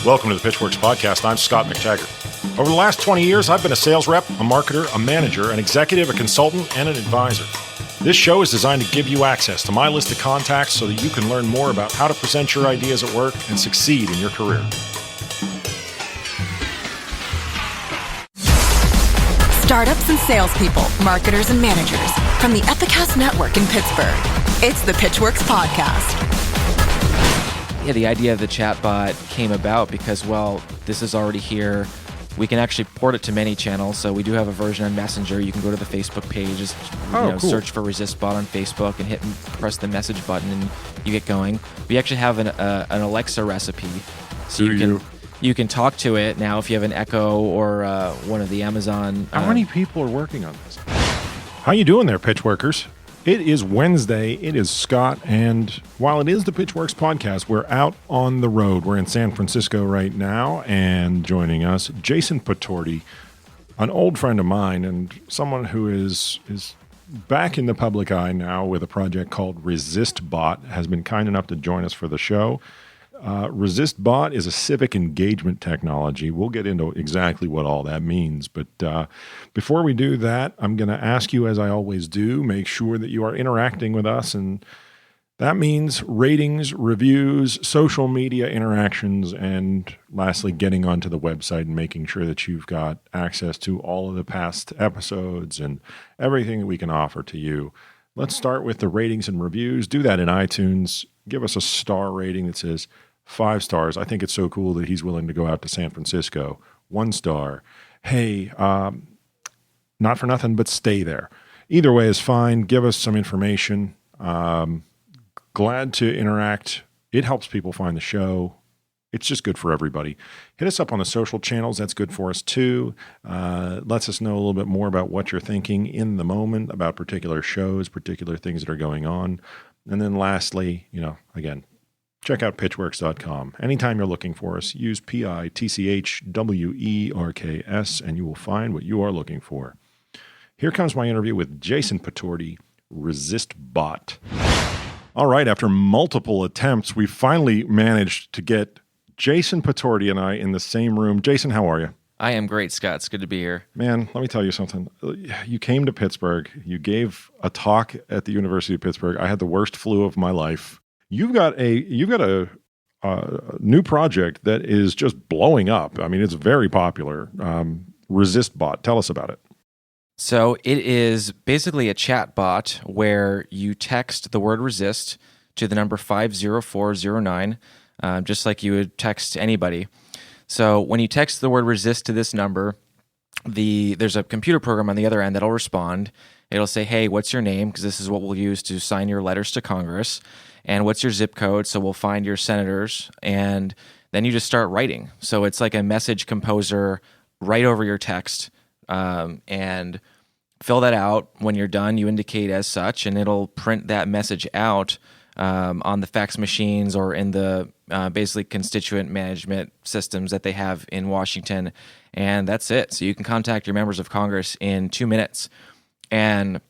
Welcome to the Pitchwerks podcast. I'm Scott McTaggart. Over the last 20 years, I've been a sales rep, a marketer, a manager, an executive, a consultant, and an advisor. This show is designed to give you access to my list of contacts so that you can learn more about how to present your ideas at work and succeed in your career. Startups and salespeople, marketers and managers from the Epicast Network in Pittsburgh. It's the Pitchwerks podcast. Yeah, the idea of the chatbot came about because, well, this is already here. We can actually port it to many channels. So we do have a version on Messenger. You can go to the Facebook page, just cool. Search for Resistbot on Facebook and press the message button, and you get going. We actually have an Alexa recipe, so you can talk to it now if you have an Echo or one of the Amazon. How many people are working on this? How you doing there, Pitchworkers? It is Wednesday. It is Scott, and while it is the Pitchwerks podcast, we're out on the road. We're in San Francisco right now, and joining us, Jason Putorti, an old friend of mine and someone who is back in the public eye now with a project called Resistbot, has been kind enough to join us for the show. Resistbot is a civic engagement technology. We'll get into exactly what all that means. But before we do that, I'm going to ask you, as I always do, make sure that you are interacting with us. And that means ratings, reviews, social media interactions, and lastly, getting onto the website and making sure that you've got access to all of the past episodes and everything that we can offer to you. Let's start with the ratings and reviews. Do that in iTunes. Give us a star rating that says 5 stars. I think it's so cool that he's willing to go out to San Francisco. 1 star. Hey, not for nothing, but stay there. Either way is fine. Give us some information. Glad to interact. It helps people find the show. It's just good for everybody. Hit us up on the social channels. That's good for us too. Lets us know a little bit more about what you're thinking in the moment about particular shows, particular things that are going on. And then lastly, again, check out pitchwerks.com. Anytime you're looking for us, use PITCHWERKS and you will find what you are looking for. Here comes my interview with Jason Putorti, Resistbot. All right, after multiple attempts, we finally managed to get Jason Putorti and I in the same room. Jason, how are you? I am great, Scott. It's good to be here. Man, let me tell you something. You came to Pittsburgh. You gave a talk at the University of Pittsburgh. I had the worst flu of my life. You've got a new project that is just blowing up. I mean, it's very popular. Resistbot. Tell us about it. So it is basically a chat bot where you text the word resist to the number 50409, just like you would text anybody. So when you text the word resist to this number, there's a computer program on the other end that'll respond. It'll say, hey, what's your name? Because this is what we'll use to sign your letters to Congress. And what's your zip code? So we'll find your senators. And then you just start writing. So it's like a message composer right over your text. And fill that out. When you're done, you indicate as such, and it'll print that message out on the fax machines or in the basically constituent management systems that they have in Washington. And that's it. So you can contact your members of Congress in 2 minutes. And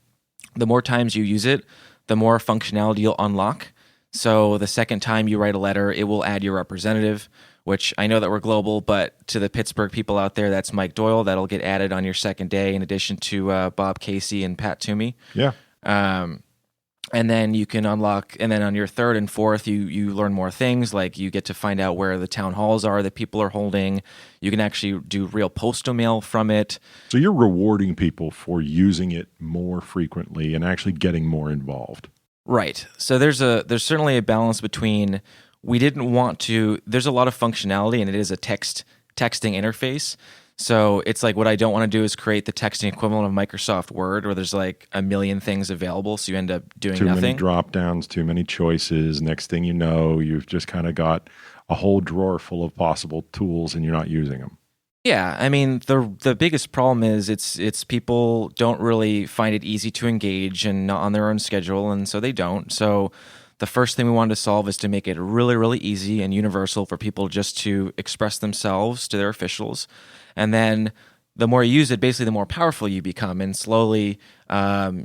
the more times you use it, the more functionality you'll unlock. So the second time you write a letter, it will add your representative, which I know that we're global, but to the Pittsburgh people out there, that's Mike Doyle. That'll get added on your second day in addition to Bob Casey and Pat Toomey. Yeah. And then you can unlock, and then on your third and fourth, you learn more things, like you get to find out where the town halls are that people are holding. You can actually do real postal mail from it. So you're rewarding people for using it more frequently and actually getting more involved. Right. So there's certainly a balance between, we didn't want to, there's a lot of functionality, and it is a texting interface. So it's like, what I don't want to do is create the texting equivalent of Microsoft Word, where there's like a million things available, so you end up doing nothing. Too many drop downs, too many choices. Next thing you know, you've just kind of got a whole drawer full of possible tools and you're not using them. Yeah, I mean, the biggest problem is it's people don't really find it easy to engage and not on their own schedule, and so they don't. So the first thing we wanted to solve is to make it really, really easy and universal for people just to express themselves to their officials. And then the more you use it, basically the more powerful you become, and slowly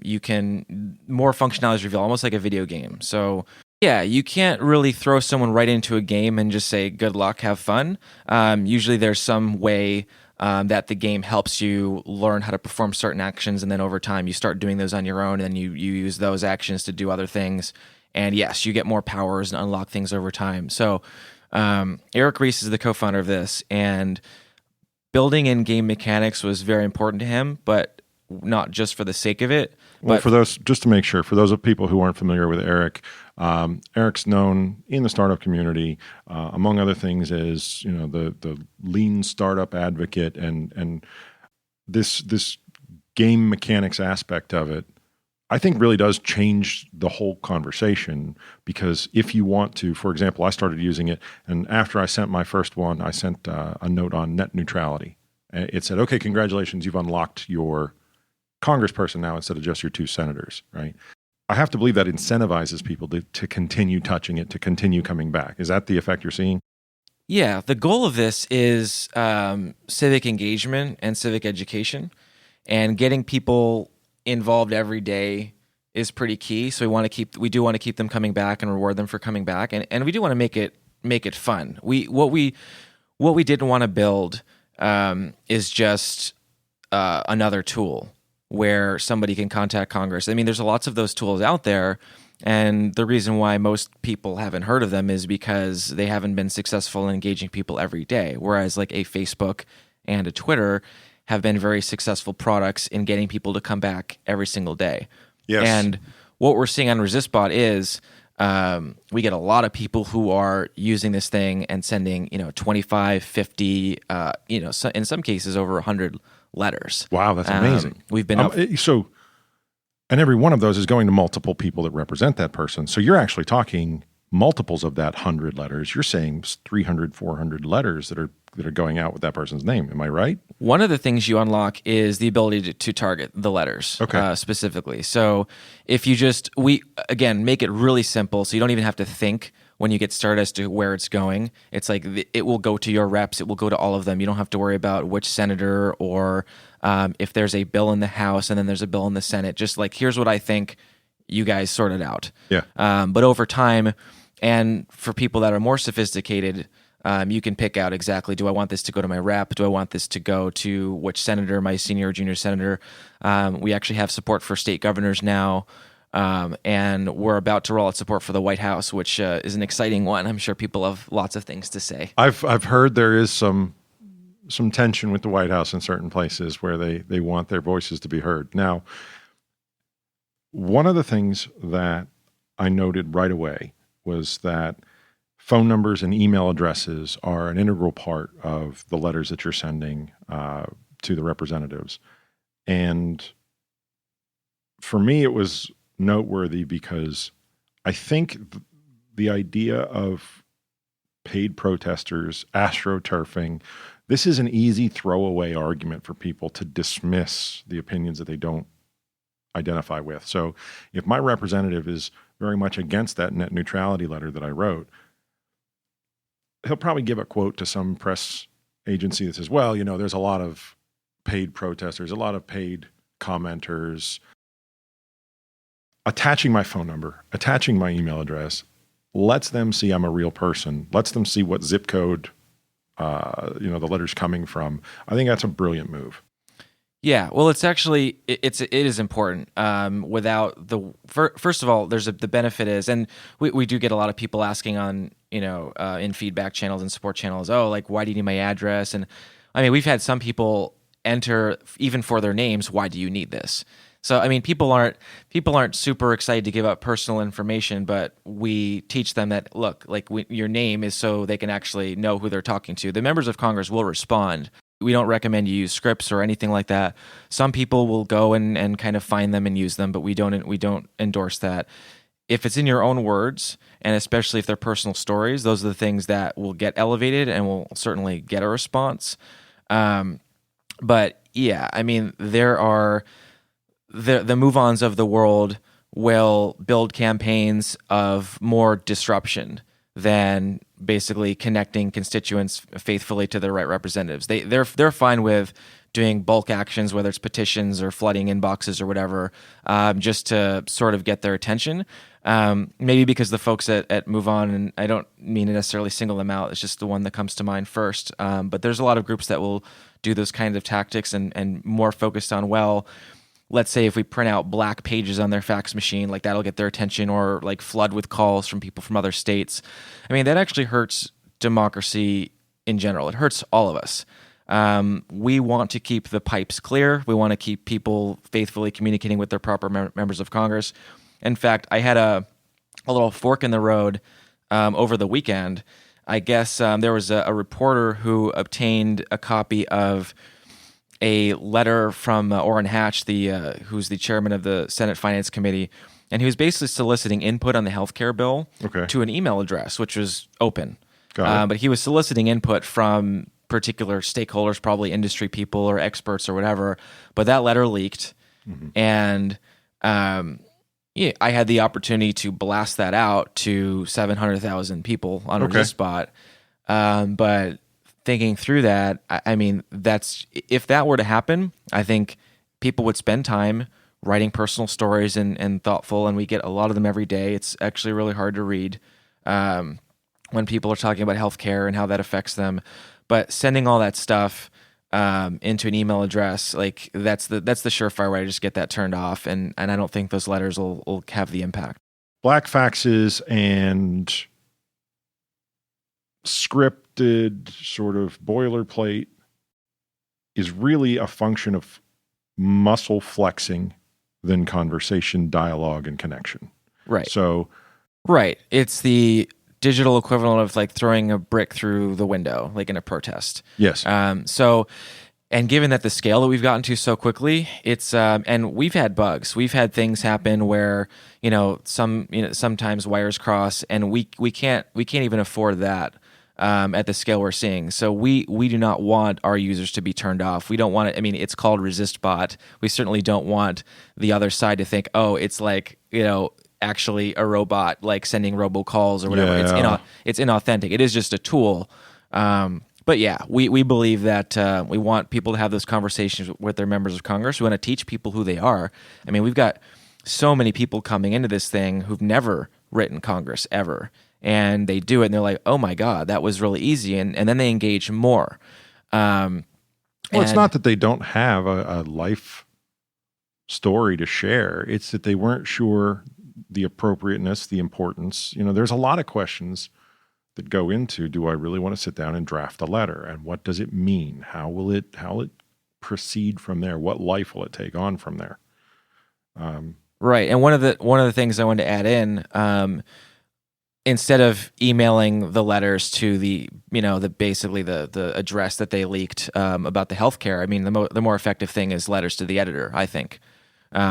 you can, more functionality is revealed, almost like a video game. So Yeah, you can't really throw someone right into a game and just say, good luck, have fun. Usually there's some way that the game helps you learn how to perform certain actions, and then over time you start doing those on your own, and then you use those actions to do other things. And yes, you get more powers and unlock things over time. So Eric Ries is the co-founder of this, and building in game mechanics was very important to him, but not just for the sake of it. Well, for those, just to make sure, for those of people who aren't familiar with Eric, Eric's known in the startup community, among other things, as the lean startup advocate, and this game mechanics aspect of it, I think really does change the whole conversation. Because if you want to, for example, I started using it, and after I sent my first one, I sent a note on net neutrality. It said, "Okay, congratulations, you've unlocked your congressperson now instead of just your 2 senators," right? I have to believe that incentivizes people to continue touching it, to continue coming back. Is that the effect you're seeing? Yeah, the goal of this is civic engagement and civic education, and getting people involved every day is pretty key. So we do want to keep them coming back and reward them for coming back, and we do want to make it fun. What we didn't want to build is just another tool where somebody can contact Congress. I mean, there's lots of those tools out there, and the reason why most people haven't heard of them is because they haven't been successful in engaging people every day, whereas like a Facebook and a Twitter have been very successful products in getting people to come back every single day. Yes. And what we're seeing on Resistbot is we get a lot of people who are using this thing and sending 25, 50, in some cases over 100 letters. Wow, that's amazing. We've been and every one of those is going to multiple people that represent that person. So you're actually talking multiples of that 100 letters. You're saying 300, 400 letters that are going out with that person's name. Am I right? One of the things you unlock is the ability to target the letters specifically. So if you again, make it really simple, so you don't even have to think when you get started as to where it's going. It's like it will go to your reps. It will go to all of them. You don't have to worry about which senator or if there's a bill in the House and then there's a bill in the Senate. Just like, here's what I think, you guys sort it out. Yeah. But over time, and for people that are more sophisticated, you can pick out exactly, do I want this to go to my rep? Do I want this to go to which senator, my senior or junior senator? We actually have support for state governors now. And we're about to roll out support for the White House, which is an exciting one. I'm sure people have lots of things to say. I've heard there is some tension with the White House in certain places where they want their voices to be heard. Now, one of the things that I noted right away was that phone numbers and email addresses are an integral part of the letters that you're sending to the representatives. And for me, it was noteworthy because I think the idea of paid protesters, astroturfing, this is an easy throwaway argument for people to dismiss the opinions that they don't identify with. So if my representative is very much against that net neutrality letter that I wrote, he'll probably give a quote to some press agency that says, well, there's a lot of paid protesters, a lot of paid commenters. Attaching my phone number, attaching my email address, lets them see I'm a real person, lets them see what zip code, the letter's coming from. I think that's a brilliant move. Yeah, well, it's actually it is important. Without first of all, the benefit is, and we do get a lot of people asking on in feedback channels and support channels, oh, like, why do you need my address? And I mean, we've had some people enter even for their names, why do you need this? So I mean, people aren't super excited to give up personal information, but we teach them that, look, like, your name is so they can actually know who they're talking to. The members of Congress will respond. We don't recommend you use scripts or anything like that. Some people will go and kind of find them and use them, but we don't endorse that. If it's in your own words, and especially if they're personal stories, those are the things that will get elevated and will certainly get a response. But yeah, I mean, there are the move-ons of the world will build campaigns of more disruption than basically connecting constituents faithfully to the right representatives. They're fine with doing bulk actions, whether it's petitions or flooding inboxes or whatever, just to sort of get their attention. Maybe because the folks at Move On, and I don't mean to necessarily single them out, it's just the one that comes to mind first. But there's a lot of groups that will do those kinds of tactics and more focused on, well, let's say if we print out black pages on their fax machine, like that'll get their attention, or like flood with calls from people from other states. I mean, that actually hurts democracy in general. It hurts all of us. We want to keep the pipes clear. We want to keep people faithfully communicating with their proper members of Congress. In fact, I had a little fork in the road over the weekend. I guess there was a reporter who obtained a copy of a letter from Orrin Hatch, who's the chairman of the Senate Finance Committee, and he was basically soliciting input on the healthcare bill to an email address, which was open. But he was soliciting input from particular stakeholders, probably industry people or experts or whatever. But that letter leaked, and I had the opportunity to blast that out to 700,000 people on Resistbot. But thinking through that, I mean, if that were to happen, I think people would spend time writing personal stories and thoughtful, and we get a lot of them every day. It's actually really hard to read when people are talking about healthcare and how that affects them. But sending all that stuff into an email address, like that's the surefire way to just get that turned off, and I don't think those letters will have the impact. Black faxes and scripted sort of boilerplate is really a function of muscle flexing than conversation, dialogue, and connection. Right. So, right. It's the digital equivalent of like throwing a brick through the window, like in a protest. Yes. And given that the scale that we've gotten to so quickly, it's and we've had bugs. We've had things happen where sometimes wires cross, and we can't even afford that at the scale we're seeing. So we do not want our users to be turned off. We don't want it. I mean, it's called Resistbot. We certainly don't want the other side to think, oh, it's like actually a robot like sending robocalls or whatever. Yeah. It's inauthentic. It is just a tool. But yeah, we believe that we want people to have those conversations with their members of Congress. We want to teach people who they are. I mean, we've got so many people coming into this thing who've never written Congress ever, and they do it, and they're like, oh my God, that was really easy, and then they engage more. Well, it's not that they don't have a life story to share. It's that they weren't sure the appropriateness, the importance. There's a lot of questions that go into, do I really want to sit down and draft a letter? And what does it mean? How will it proceed from there? What life will it take on from there? Right. And one of the things I wanted to add in, instead of emailing the letters to the address that they leaked about the healthcare, I mean, the more effective thing is letters to the editor, I think,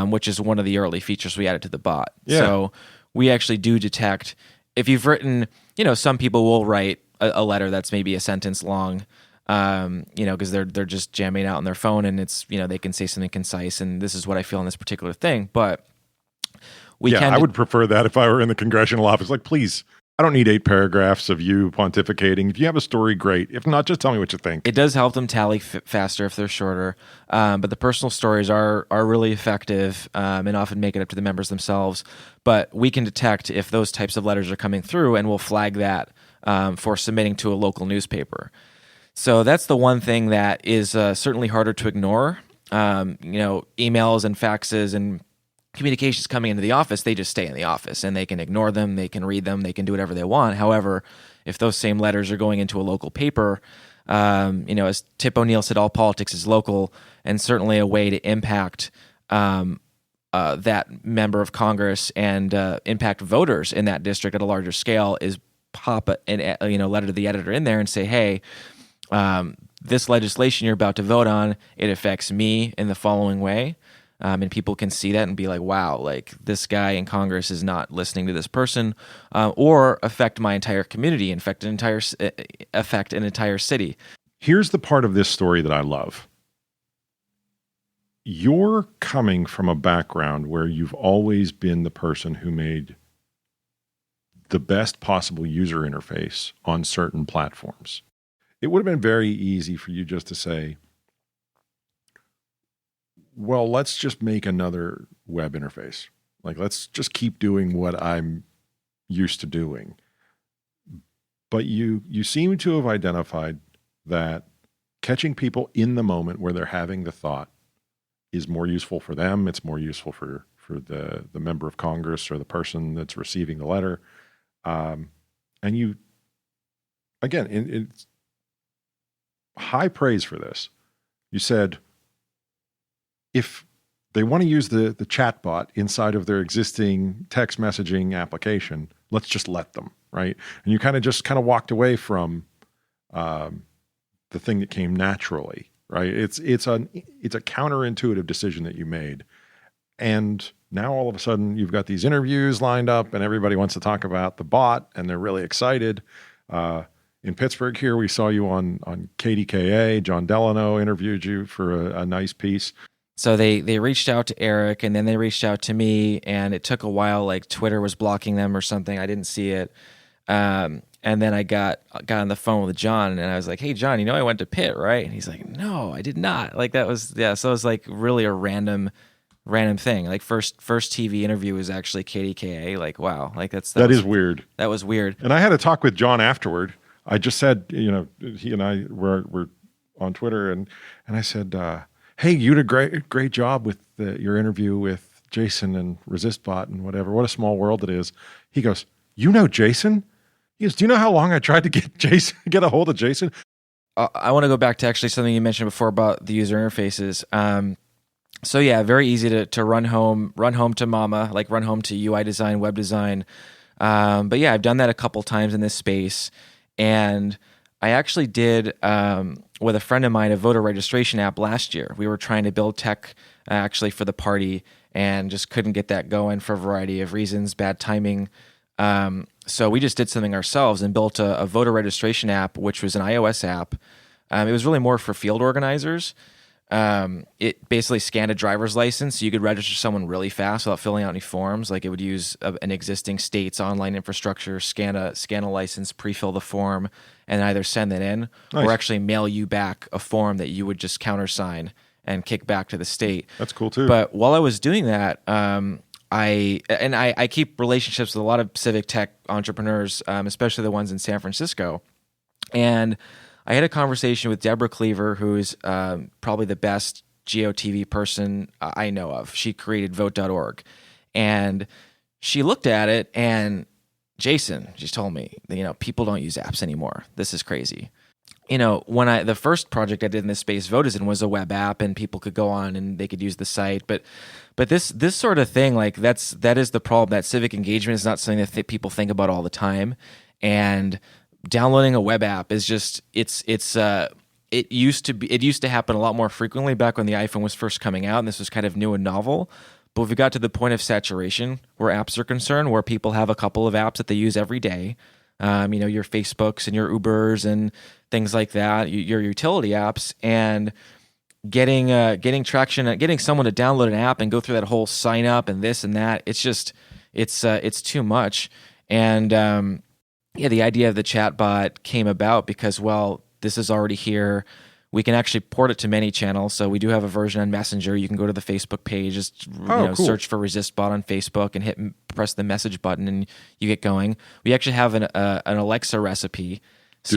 which is one of the early features we added to the bot. Yeah. So we actually do detect if you've written, some people will write a letter that's maybe a sentence long, because they're just jamming out on their phone, and it's, they can say something concise, and this is what I feel on this particular thing. But I would prefer that if I were in the congressional office. Like, please, I don't need 8 paragraphs of you pontificating. If you have a story, great. If not, just tell me what you think. It does help them tally faster if they're shorter. But the personal stories are really effective and often make it up to the members themselves. But we can detect if those types of letters are coming through, and we'll flag that for submitting to a local newspaper. So that's the one thing that is certainly harder to ignore. Emails and faxes and communications coming into the office, they just stay in the office, and they can ignore them, they can read them, they can do whatever they want. However, if those same letters are going into a local paper, as Tip O'Neill said, all politics is local, and certainly a way to impact that member of Congress and impact voters in that district at a larger scale is pop a letter to the editor in there and say, hey, this legislation you're about to vote on, it affects me in the following way. And people can see that and be like, wow, like this guy in Congress is not listening to this person, or affect my entire community, affect an entire city. Here's the part of this story that I love. You're coming from a background where you've always been the person who made the best possible user interface on certain platforms. It would have been very easy for you just to say, well, let's just make another web interface. Like, let's just keep doing what I'm used to doing. But you seem to have identified that catching people in the moment where they're having the thought is more useful for them. It's more useful for the member of Congress or the person that's receiving the letter. And you, again, it's high praise for this. You said, if they want to use the chatbot inside of their existing text messaging application, let's just let them, right? And you kind of walked away from the thing that came naturally, right? It's a counterintuitive decision that you made. And now all of a sudden you've got these interviews lined up and everybody wants to talk about the bot and they're really excited. In Pittsburgh here, we saw you on KDKA. John Delano interviewed you for a nice piece. So they reached out to Eric, and then they reached out to me, and it took a while. Like Twitter was blocking them or something. I didn't see it. And then I got on the phone with John, and I was like, "Hey, John, I went to Pitt, right?" And he's like, "No, I did not." Like that was So it was like really a random thing. Like first TV interview was actually KDKA. Like wow, like that is weird. That was weird. And I had a talk with John afterward. I just said, he and I were on Twitter, and I said, hey, you did a great job with your interview with Jason and Resistbot and whatever. What a small world it is. He goes, you know Jason? He goes, do you know how long I tried to get a hold of Jason? I want to go back to actually something you mentioned before about the user interfaces. So yeah, very easy to run home to mama, like run home to UI design, web design. But yeah, I've done that a couple times in this space. And I actually did, with a friend of mine, a voter registration app last year. We were trying to build tech actually for the party and just couldn't get that going for a variety of reasons, bad timing. So we just did something ourselves and built a voter registration app, which was an iOS app. It was really more for field organizers. It basically scanned a driver's license, so you could register someone really fast without filling out any forms. Like it would use an existing state's online infrastructure, scan a license, pre-fill the form, and either send it in or actually mail you back a form that you would just countersign and kick back to the state. That's cool too. But while I was doing that, I keep relationships with a lot of civic tech entrepreneurs, especially the ones in San Francisco, and I had a conversation with Deborah Cleaver, who's probably the best GeoTV person I know of. She created vote.org. And she looked at it and, Jason, she told me, people don't use apps anymore. This is crazy. When the first project I did in this space, Votizen, was a web app and people could go on and they could use the site. But this sort of thing, like that is the problem. That civic engagement is not something that people think about all the time. And downloading a web app is just it used to happen a lot more frequently back when the iPhone was first coming out, and this was kind of new and novel. But we've got to the point of saturation where apps are concerned, where people have a couple of apps that they use every day. Your Facebooks and your Ubers and things like that, your utility apps, and getting traction, getting someone to download an app and go through that whole sign up and this and that. It's just it's too much. And the idea of the chatbot came about because, well, this is already here. We can actually port it to many channels. So we do have a version on Messenger. You can go to the Facebook page, just cool. Search for Resistbot on Facebook and press the message button, and you get going. We actually have an Alexa recipe, so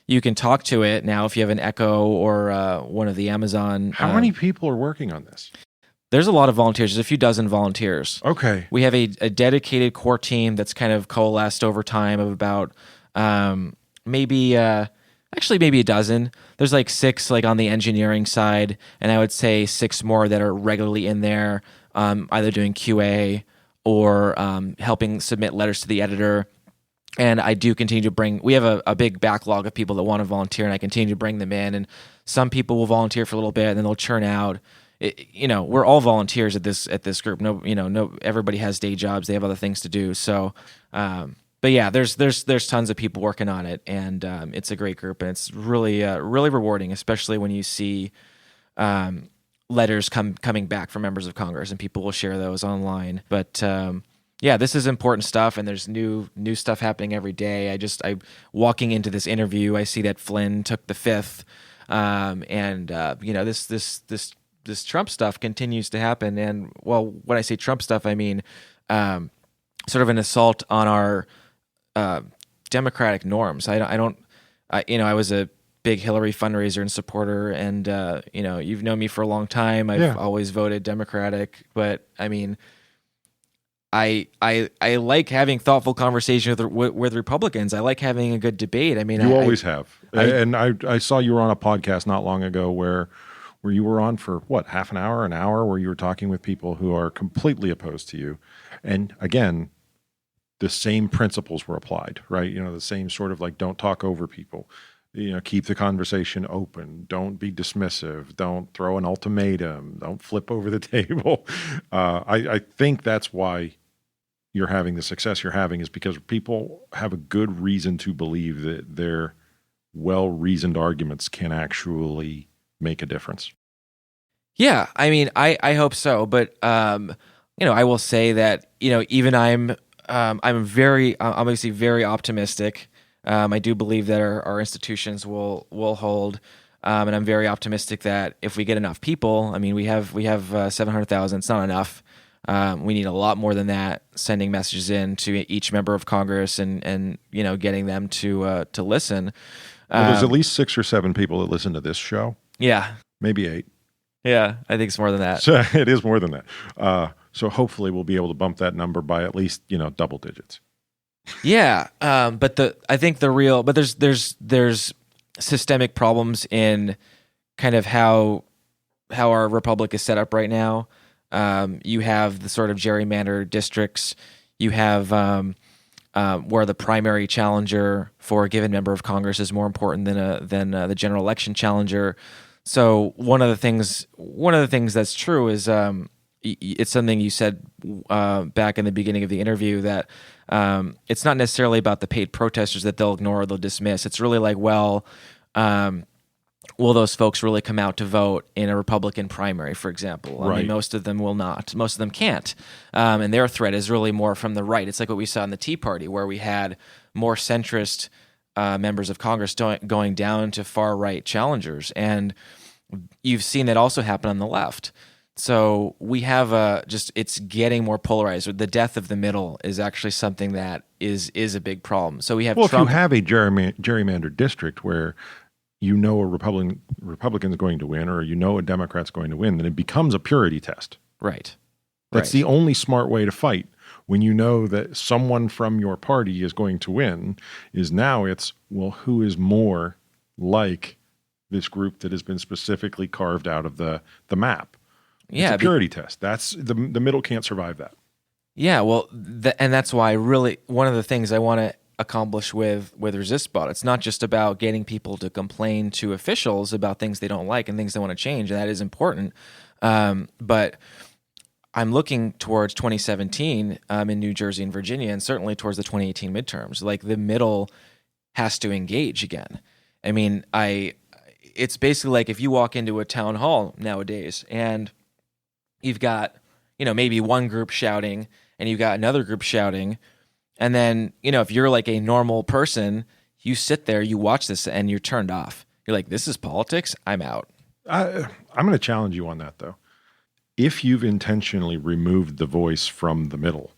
you can talk to it now if you have an Echo or one of the Amazon. How many people are working on this? There's a lot of volunteers. There's a few dozen volunteers. Okay. We have a dedicated core team that's kind of coalesced over time of about maybe a dozen. There's like 6 like on the engineering side, and I would say 6 more that are regularly in there, either doing QA or helping submit letters to the editor. And I do continue to we have a big backlog of people that want to volunteer, and I continue to bring them in. And some people will volunteer for a little bit, and then they'll churn out. We're all volunteers at this group. No, everybody has day jobs. They have other things to do. So, but yeah, there's tons of people working on it, and it's a great group, and it's really really rewarding, especially when you see letters coming back from members of Congress, and people will share those online. But Yeah, this is important stuff, and there's new stuff happening every day. I walking into this interview, I see that Flynn took the fifth, and this Trump stuff continues to happen. And well, when I say Trump stuff, I mean sort of an assault on our democratic norms. I was a big Hillary fundraiser and supporter, and you've known me for a long time. I've always voted Democratic, but I mean, I like having thoughtful conversation with Republicans. I like having a good debate. I mean, you always have. And I saw you were on a podcast not long ago where you were on for what, half an hour, where you were talking with people who are completely opposed to you, and again, the same principles were applied, right? The same sort of like, don't talk over people. Keep the conversation open. Don't be dismissive. Don't throw an ultimatum. Don't flip over the table. I think that's why you're having the success you're having, is because people have a good reason to believe that their well-reasoned arguments can actually make a difference. Yeah, I mean, I hope so, but I will say that even I'm obviously very optimistic. I do believe that our institutions will hold, and I'm very optimistic that if we get enough people, I mean, we have 700,000. It's not enough. We need a lot more than that. Sending messages in to each member of Congress and getting them to listen. Well, there's at least 6 or 7 people that listen to this show. Yeah, maybe 8. Yeah, I think it's more than that. So it is more than that. So hopefully we'll be able to bump that number by at least double digits. Yeah, but there's systemic problems in kind of how our republic is set up right now. You have the sort of gerrymandered districts. You have where the primary challenger for a given member of Congress is more important than the general election challenger. So one of the things that's true is it's something you said back in the beginning of the interview, that it's not necessarily about the paid protesters that they'll ignore or they'll dismiss. It's really like, will those folks really come out to vote in a Republican primary, for example? I mean, most of them will not. Most of them can't. And their threat is really more from the right. It's like what we saw in the Tea Party, where we had more centrist members of Congress going down to far-right challengers. And you've seen that also happen on the left. So we have it's getting more polarized. The death of the middle is actually something that is a big problem. So we have Trump. If you have a gerrymandered district where a Republican's going to win, or a Democrat's going to win, then it becomes a purity test. Right. That's the only smart way to fight. When you know that someone from your party is going to win, is now it's, well, who is more like this group that has been specifically carved out of the map? It's a purity test. That's the middle can't survive that. Yeah, well, and that's why really one of the things I want to accomplish with Resistbot, it's not just about getting people to complain to officials about things they don't like and things they want to change, and that is important. But I'm looking towards 2017 in New Jersey and Virginia, and certainly towards the 2018 midterms. Like, the middle has to engage again. I mean, it's basically like if you walk into a town hall nowadays and you've got, maybe one group shouting and you've got another group shouting. And then, if you're like a normal person, you sit there, you watch this, and you're turned off. You're like, this is politics. I'm out. I'm going to challenge you on that, though. If you've intentionally removed the voice from the middle,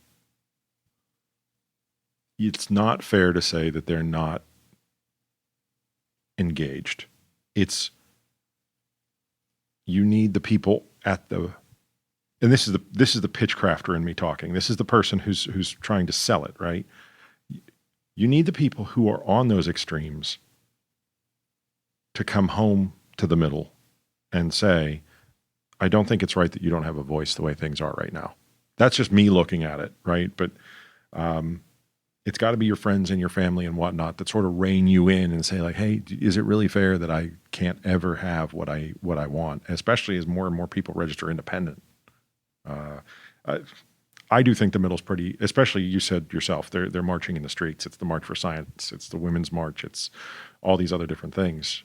it's not fair to say that they're not engaged. You need the people at the, and this is the pitchcrafter in me talking. This is the person who's trying to sell it, right? You need the people who are on those extremes to come home to the middle and say, I don't think it's right that you don't have a voice the way things are right now. That's just me looking at it, right? But it's got to be your friends and your family and whatnot that sort of rein you in and say, like, hey, is it really fair that I can't ever have what I want, especially as more and more people register independent? I do think the middle's pretty, especially you said yourself, they're marching in the streets. It's the March for Science. It's the Women's March. It's all these other different things.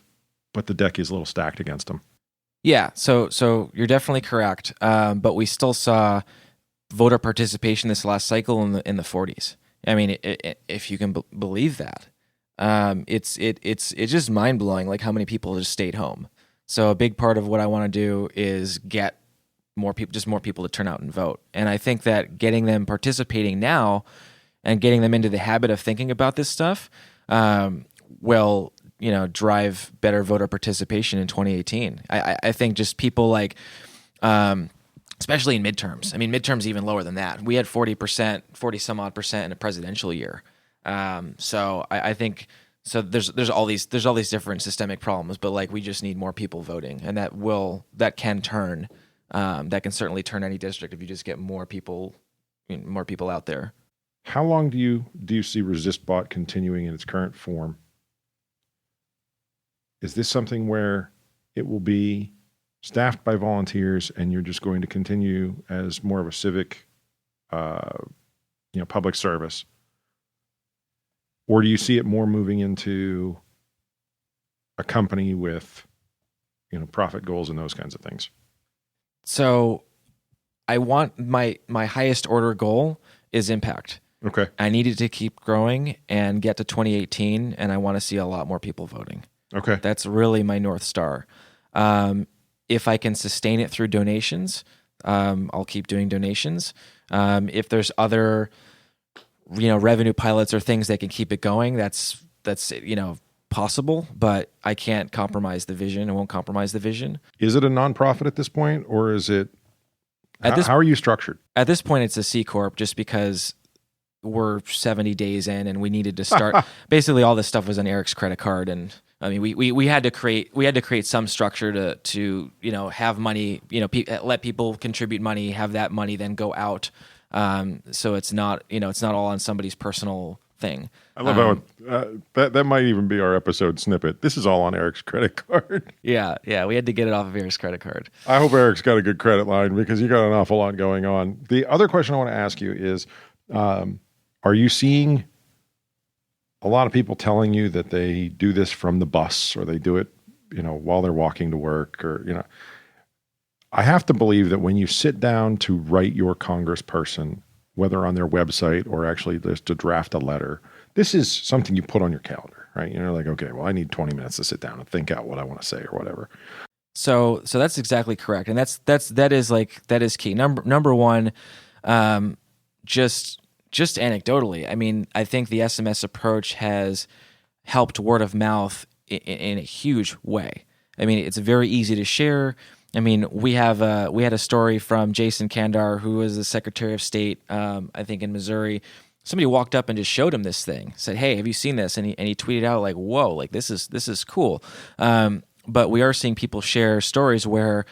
But the deck is a little stacked against them. Yeah, so you're definitely correct. But we still saw voter participation this last cycle in the 40s. I mean, if you can believe that, it's just mind blowing. Like how many people just stayed home. So a big part of what I want to do is get more people to turn out and vote. And I think that getting them participating now and getting them into the habit of thinking about this stuff will, drive better voter participation in 2018. I think just people like, especially in midterms. I mean, midterms even lower than that. We had 40 some odd percent in a presidential year. So I think so. There's all these different systemic problems, but like we just need more people voting, and that can certainly turn any district if you just get more people out there. How long do you see Resistbot continuing in its current form? Is this something where it will be staffed by volunteers and you're just going to continue as more of a civic, public service? Or do you see it more moving into a company with, profit goals and those kinds of things? So I want my highest order goal is impact. Okay. I need it to keep growing and get to 2018, and I want to see a lot more people voting. Okay. That's really my North Star. If I can sustain it through donations, I'll keep doing donations. If there's other, revenue pilots or things that can keep it going, that's possible, but I can't compromise the vision. I won't compromise the vision. Is it a nonprofit at this point, or is it, how are you structured? At this point, it's a C Corp just because we're 70 days in and we needed to start. Basically, all this stuff was on Eric's credit card, and I mean, we had to create some structure to have money, let people contribute money, have that money then go out. So it's not all on somebody's personal thing. I love how that might even be our episode snippet. This is all on Eric's credit card. Yeah, we had to get it off of Eric's credit card. I hope Eric's got a good credit line because you got an awful lot going on. The other question I want to ask you is, are you seeing a lot of people telling you that they do this from the bus or they do it, while they're walking to work or, I have to believe that when you sit down to write your congressperson, whether on their website or actually just to draft a letter, this is something you put on your calendar, right? You're like, okay, well, I need 20 minutes to sit down and think out what I want to say or whatever. So that's exactly correct. And that is key. Number one, just anecdotally, I mean, I think the SMS approach has helped word of mouth in a huge way. I mean, it's very easy to share. I mean, we had a story from Jason Kandar, who was the Secretary of State, I think in Missouri. Somebody walked up and just showed him this thing, said, "Hey, have you seen this?" And he tweeted out like, "Whoa, like this is cool." But we are seeing people share stories where,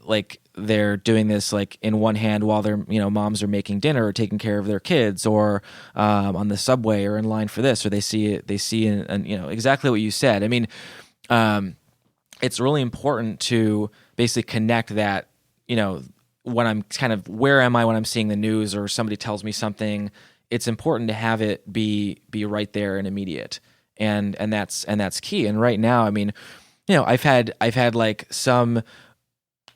like they're doing this like in one hand while their moms are making dinner or taking care of their kids, or on the subway or in line for this, or they see exactly what you said. I mean, it's really important to basically connect that, when I'm kind of, where am I when I'm seeing the news or somebody tells me something, it's important to have it be right there and immediate. And that's key. And right now, I mean, I've had like some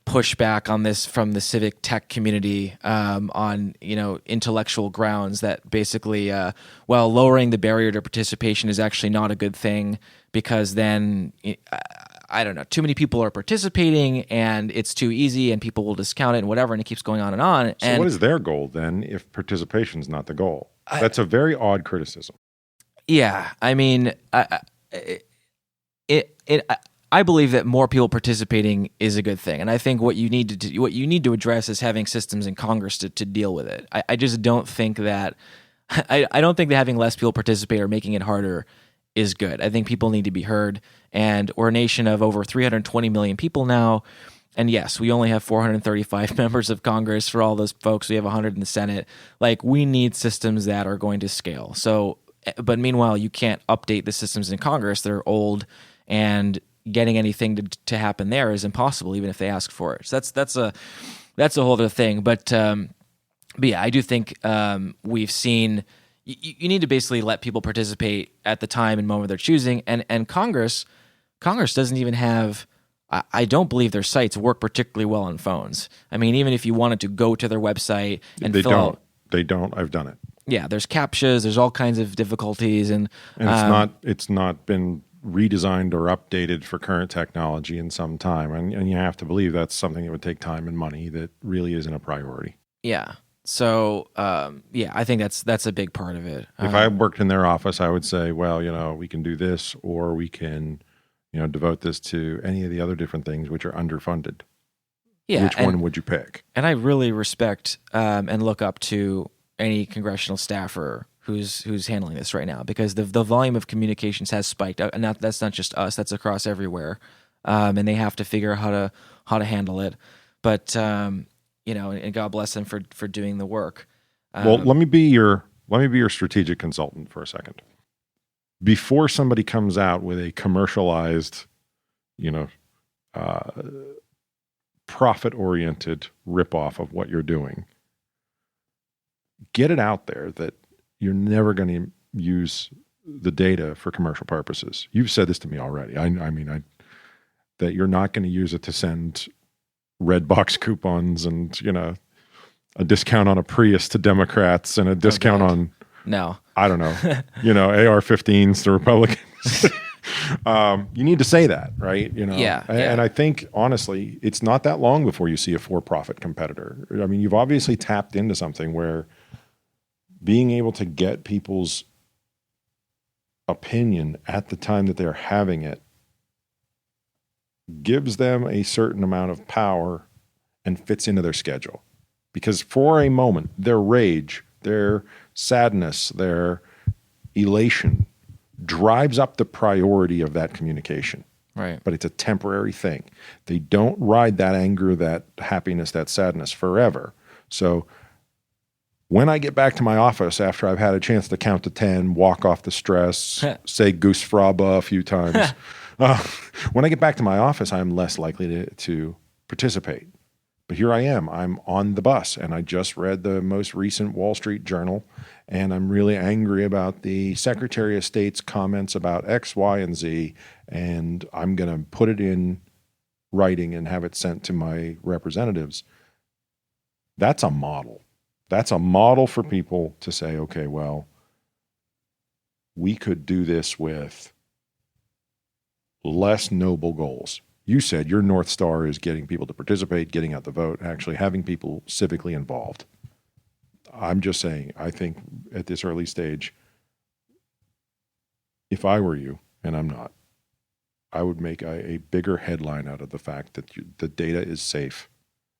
pushback on this from the civic tech community, on, intellectual grounds that basically, lowering the barrier to participation is actually not a good thing because then, I don't know, too many people are participating and it's too easy and people will discount it and whatever, and it keeps going on and on. So what is their goal then if participation is not the goal? That's a very odd criticism. Yeah. I mean, I believe that more people participating is a good thing. And I think what you need to address is having systems in Congress to deal with it. I just don't think that, I don't think that having less people participate or making it harder is good. I think people need to be heard, and we're a nation of over 320 million people now. And yes, we only have 435 members of Congress. For all those folks, we have 100 in the Senate. Like, we need systems that are going to scale. So, but meanwhile, you can't update the systems in Congress. They're old, and getting anything to happen there is impossible, even if they ask for it. So that's a whole other thing. But yeah, I do think we've seen. You need to basically let people participate at the time and moment they're choosing, and Congress doesn't even have I don't believe their sites work particularly well on phones. I mean, even if you wanted to go to their website and They don't. I've done it. Yeah, there's CAPTCHAs, there's all kinds of difficulties, and it's not been redesigned or updated for current technology in some time, and you have to believe that's something that would take time and money that really isn't a priority. Yeah. So I think that's a big part of it. If I worked in their office, I would say, well, we can do this, or we can, devote this to any of the other different things which are underfunded. Yeah. Which one would you pick? And I really respect and look up to any congressional staffer who's handling this right now, because the volume of communications has spiked, and that's not just us; that's across everywhere, and they have to figure out how to handle it. But and God bless them for doing the work. Well, let me be your strategic consultant for a second. Before somebody comes out with a commercialized, profit-oriented ripoff of what you're doing, get it out there that you're never going to use the data for commercial purposes. You've said this to me already. I mean, that you're not going to use it to send red box coupons and, a discount on a Prius to Democrats and a discount on, I don't know, AR-15s to Republicans. You need to say that, right? Yeah. And I think, honestly, it's not that long before you see a for-profit competitor. I mean, you've obviously tapped into something where being able to get people's opinion at the time that they're having it gives them a certain amount of power and fits into their schedule. Because for a moment, their rage, their sadness, their elation drives up the priority of that communication. Right. But it's a temporary thing. They don't ride that anger, that happiness, that sadness forever. So when I get back to my office after I've had a chance to count to 10, walk off the stress, say Goose Fraba a few times, when I get back to my office, I'm less likely to participate. But here I am. I'm on the bus, and I just read the most recent Wall Street Journal, and I'm really angry about the Secretary of State's comments about X, Y, and Z, and I'm going to put it in writing and have it sent to my representatives. That's a model. That's a model for people to say, okay, well, we could do this with less noble goals. You said your North Star is getting people to participate, getting out the vote, actually having people civically involved. I'm just saying, I think at this early stage, if I were you, and I'm not, I would make a bigger headline out of the fact that the data is safe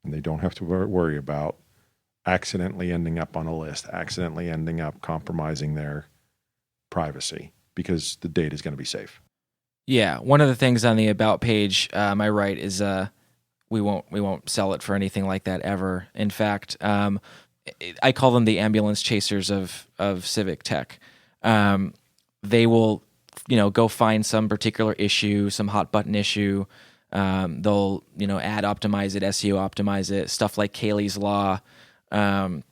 and they don't have to worry about accidentally ending up on a list, accidentally ending up compromising their privacy, because the data is going to be safe. Yeah, one of the things on the About page, I write is we won't sell it for anything like that ever. In fact, I call them the ambulance chasers of civic tech. They will, go find some particular issue, some hot button issue. They'll, ad optimize it, SEO optimize it, stuff like Cayley's Law. And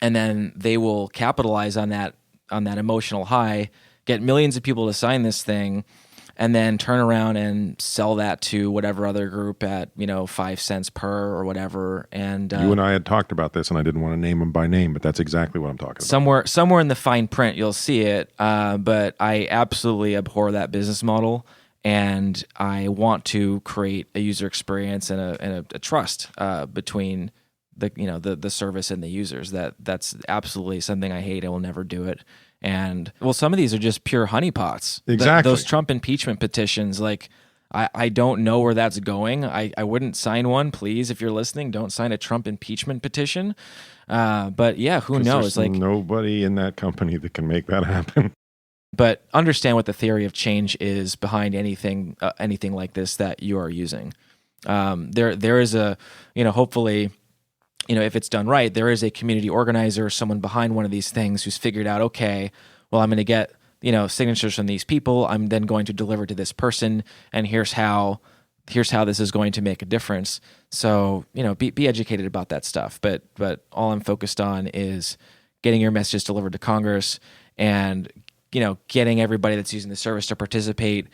then they will capitalize on that emotional high, get millions of people to sign this thing, and then turn around and sell that to whatever other group at 5 cents per or whatever. And you and I had talked about this, and I didn't want to name them by name, but that's exactly what I'm talking about. Somewhere in the fine print you'll see it, but I absolutely abhor that business model, and I want to create a user experience and a trust between the service and the users. That's absolutely something I hate. I will never do it. And some of these are just pure honeypots. Exactly. Those Trump impeachment petitions, I don't know where that's going. I wouldn't sign one. Please, if you're listening, don't sign a Trump impeachment petition. But yeah, who knows? There's nobody in that company that can make that happen. But understand what the theory of change is behind anything like this that you are using. There is a, hopefully, if it's done right, there is a community organizer, someone behind one of these things who's figured out, okay, well, I'm going to get, signatures from these people. I'm then going to deliver to this person, and here's how this is going to make a difference. So, be educated about that stuff. But all I'm focused on is getting your messages delivered to Congress and getting everybody that's using the service to participate.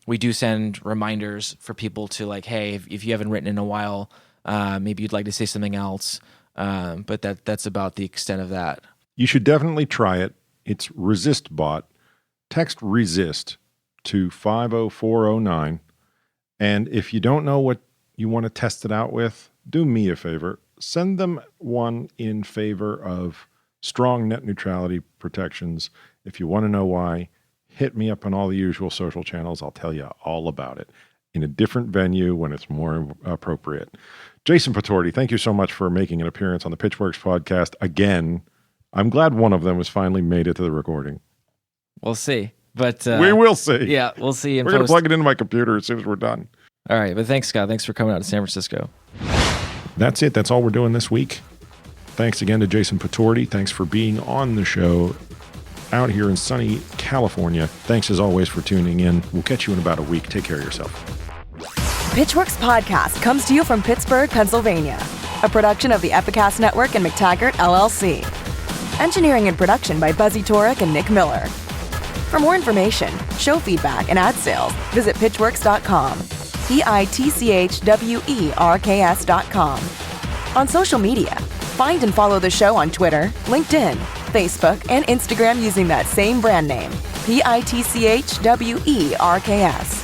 We do send reminders for people to like, hey, if you haven't written in a while, maybe you'd like to say something else. But that's about the extent of that. You should definitely try it. It's Resistbot. Text resist to 50409. And if you don't know what you want to test it out with, do me a favor. Send them one in favor of strong net neutrality protections. If you want to know why, hit me up on all the usual social channels. I'll tell you all about it in a different venue when it's more appropriate. Jason Putorti, thank you so much for making an appearance on the Pitchwerks podcast again. I'm glad one of them has finally made it to the recording. We'll see. But we will see. Yeah, we'll see. We're going to plug it into my computer as soon as we're done. All right. But thanks, Scott. Thanks for coming out to San Francisco. That's it. That's all we're doing this week. Thanks again to Jason Putorti. Thanks for being on the show out here in sunny California. Thanks as always for tuning in. We'll catch you in about a week. Take care of yourself. Pitchwerks Podcast comes to you from Pittsburgh, Pennsylvania. A production of the Epicast Network and McTaggart, LLC. Engineering and production by Buzzy Torek and Nick Miller. For more information, show feedback, and ad sales, visit pitchwerks.com. pitchwerks.com. On social media, find and follow the show on Twitter, LinkedIn, Facebook, and Instagram using that same brand name, pitchwerks.